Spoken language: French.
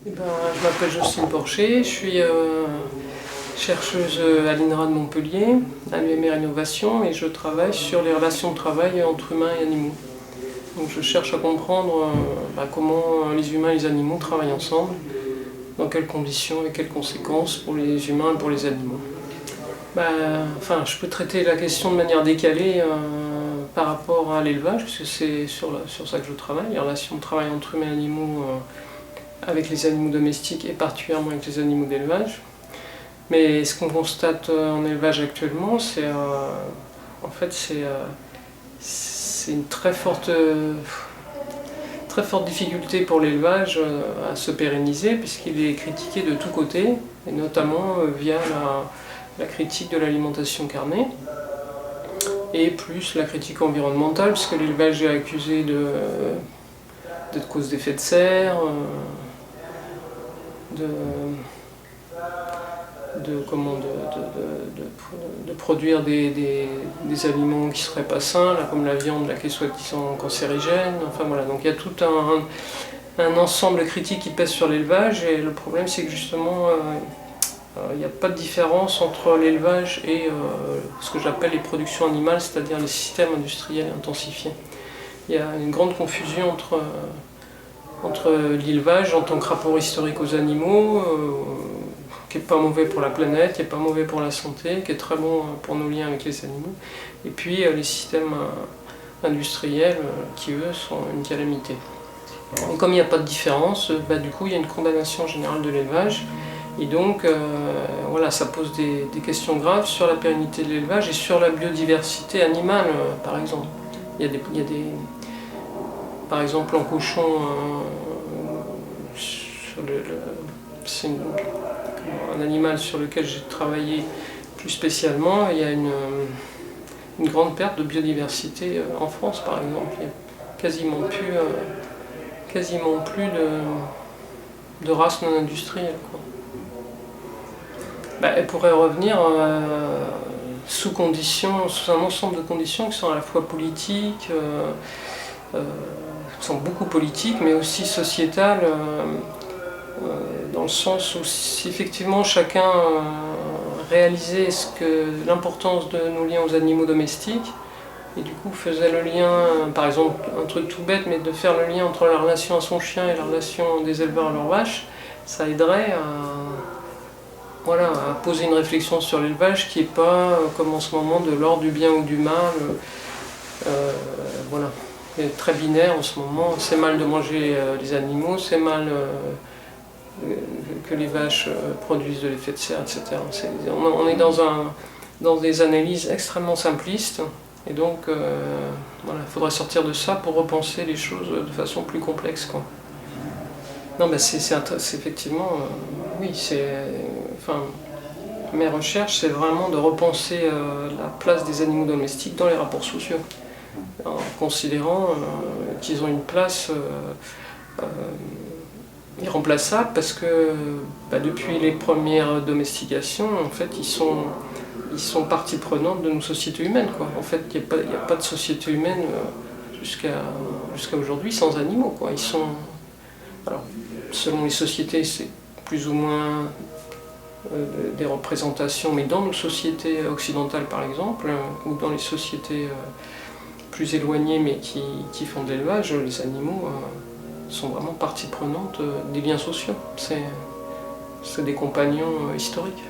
Je m'appelle Jocelyne Porcher, je suis chercheuse à l'INRA de Montpellier, à l'UMR Innovation, et je travaille sur les relations de travail entre humains et animaux. Donc je cherche à comprendre comment les humains et les animaux travaillent ensemble, dans quelles conditions et quelles conséquences pour les humains et pour les animaux. Je peux traiter la question de manière décalée par rapport à l'élevage, puisque c'est sur ça que je travaille, les relations de travail entre humains et animaux avec les animaux domestiques et particulièrement avec les animaux d'élevage. Mais ce qu'on constate en élevage actuellement, c'est une très forte difficulté pour l'élevage à se pérenniser, puisqu'il est critiqué de tous côtés, et notamment via la critique de l'alimentation carnée, et plus la critique environnementale, puisque l'élevage est accusé d'être cause d'effet de serre, de produire des aliments qui ne seraient pas sains, là, comme la viande là, qui est soi-disant cancérigène. Enfin voilà, donc il y a tout un ensemble critique qui pèse sur l'élevage, et le problème c'est que justement il n'y a pas de différence entre l'élevage et ce que j'appelle les productions animales, c'est-à-dire les systèmes industriels intensifiés. Il y a une grande confusion entre l'élevage en tant que rapport historique aux animaux, qui n'est pas mauvais pour la planète, qui n'est pas mauvais pour la santé, qui est très bon pour nos liens avec les animaux, et puis les systèmes industriels qui eux sont une calamité. Et comme il n'y a pas de différence, du coup il y a une condamnation générale de l'élevage, et donc ça pose des questions graves sur la pérennité de l'élevage et sur la biodiversité animale par exemple. Par exemple en cochon, c'est un animal sur lequel j'ai travaillé plus spécialement, il y a une grande perte de biodiversité en France par exemple. Il n'y a quasiment plus de races non industrielles, quoi. Elle pourrait revenir sous un ensemble de conditions qui sont à la fois politiques, qui sont beaucoup politiques, mais aussi sociétales, dans le sens où si effectivement chacun réalisait l'importance de nos liens aux animaux domestiques, et du coup faisait le lien, par exemple un truc tout bête, mais de faire le lien entre la relation à son chien et la relation des éleveurs à leurs vaches, ça aiderait à poser une réflexion sur l'élevage qui n'est pas, comme en ce moment, de l'ordre du bien ou du mal. C'est très binaire en ce moment. C'est mal de manger les animaux, c'est mal que les vaches produisent de l'effet de serre, etc. On est dans des analyses extrêmement simplistes, et donc il faudrait sortir de ça pour repenser les choses de façon plus complexe, quoi. Non, c'est effectivement, mes recherches, c'est vraiment de repenser la place des animaux domestiques dans les rapports sociaux, en considérant qu'ils ont une place irremplaçable, parce que depuis les premières domestications, en fait, ils sont partie prenante de nos sociétés humaines, quoi. En fait, il n'y a pas de société humaine jusqu'à aujourd'hui sans animaux, quoi. Alors, selon les sociétés, c'est plus ou moins des représentations, mais dans nos sociétés occidentales par exemple, ou dans les sociétés plus éloignées mais qui font de l'élevage, les animaux sont vraiment partie prenante des liens sociaux. C'est des compagnons historiques.